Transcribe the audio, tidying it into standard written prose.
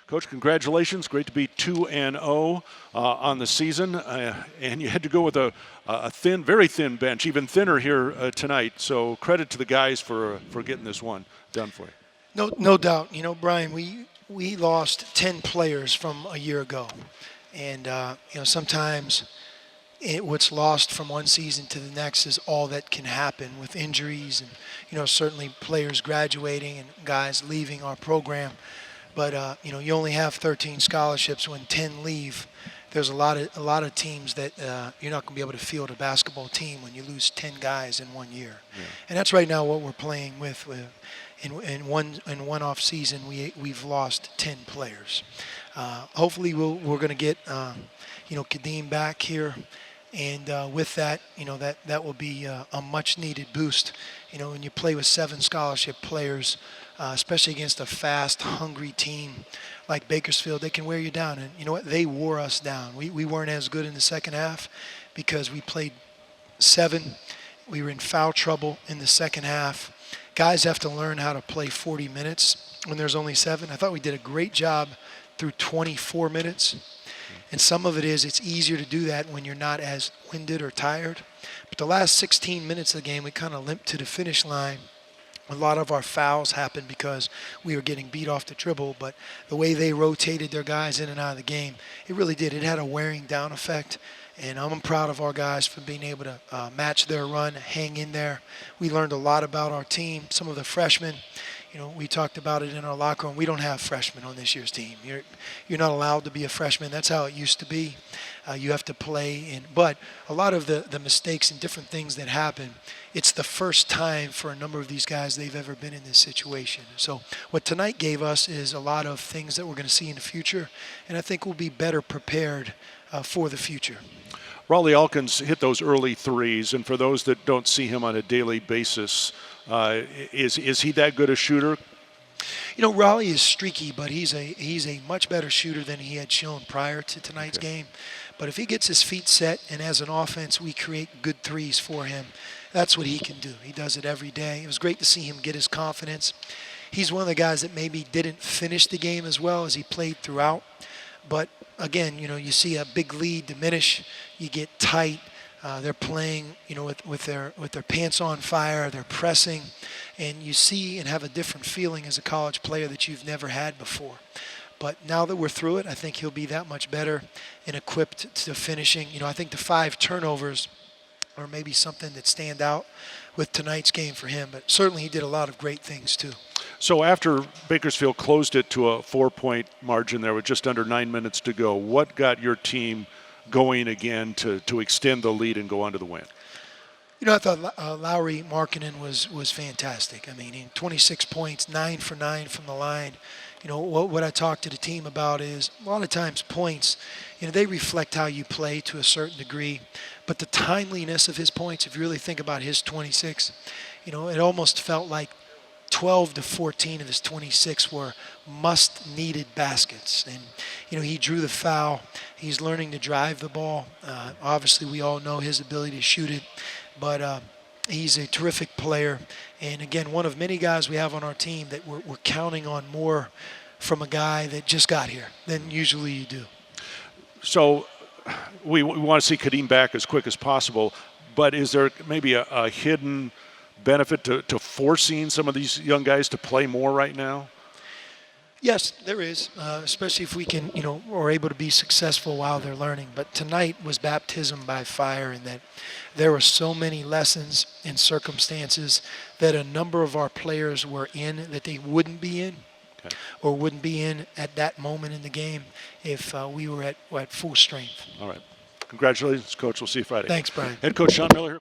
Coach, congratulations. Great to be 2-0 on the season. And you had to go with a thin, very thin bench, even thinner here tonight. So credit to the guys for getting this one done for you. No doubt. You know, Brian, we lost 10 players from a year ago. And, sometimes what's lost from one season to the next is all that can happen with injuries and, certainly players graduating and guys leaving our program. But, you only have 13 scholarships. When 10 leave, there's a lot of teams that you're not going to be able to field a basketball team when you lose 10 guys in 1 year. Yeah. And that's right now what we're playing with. In one off season, we've lost 10 players. Hopefully we're going to get Kadeem back here. And with that, that will be a much-needed boost. When you play with 7 scholarship players, especially against a fast, hungry team like Bakersfield, they can wear you down. And you know what? They wore us down. We weren't as good in the second half because we played 7. We were in foul trouble in the second half. Guys have to learn how to play 40 minutes when there's only 7. I thought we did a great job through 24 minutes. And some of it is it's easier to do that when you're not as winded or tired. But the last 16 minutes of the game, we kind of limped to the finish line. A lot of our fouls happened because we were getting beat off the dribble. But the way they rotated their guys in and out of the game, it really did. It had a wearing down effect. And I'm proud of our guys for being able to match their run, hang in there. We learned a lot about our team. Some of the freshmen, we talked about it in our locker room. We don't have freshmen on this year's team. You're not allowed to be a freshman. That's how it used to be. You have to play. But a lot of the mistakes and different things that happen, it's the first time for a number of these guys they've ever been in this situation. So what tonight gave us is a lot of things that we're going to see in the future, and I think we'll be better prepared for the future. Raleigh Elkins hit those early threes, and for those that don't see him on a daily basis, is he that good a shooter? Raleigh is streaky, but he's a much better shooter than he had shown prior to tonight's game. But if he gets his feet set and as an offense we create good threes for him, that's what he can do. He does it every day. It was great to see him get his confidence. He's one of the guys that maybe didn't finish the game as well as he played throughout. But again, you see a big lead diminish. You get tight. They're playing, with their pants on fire. They're pressing, and you see and have a different feeling as a college player that you've never had before. But now that we're through it, I think he'll be that much better and equipped to finishing. I think the 5 turnovers are maybe something that stand out with tonight's game for him. But certainly he did a lot of great things too. So after Bakersfield closed it to a 4-point margin there with just under 9 minutes to go, what got your team going again to extend the lead and go on to the win? I thought Lowry Markkinen was fantastic. I mean, 26 points, 9 for 9 from the line. What I talked to the team about is a lot of times points, they reflect how you play to a certain degree. But the timeliness of his points, if you really think about his 26, it almost felt like 12 to 14 of his 26 were must-needed baskets. And, he drew the foul. He's learning to drive the ball. Obviously, we all know his ability to shoot it. But he's a terrific player. And, again, one of many guys we have on our team that we're counting on more from a guy that just got here than usually you do. So we want to see Kadeem back as quick as possible. But is there maybe a hidden benefit to forcing some of these young guys to play more right now? Yes, there is, especially if we can, are able to be successful while they're learning. But tonight was baptism by fire in that there were so many lessons and circumstances that a number of our players were in that they wouldn't be in or wouldn't be in at that moment in the game if we were at full strength. All right. Congratulations, Coach. We'll see you Friday. Thanks, Brian. Head coach Sean Miller here.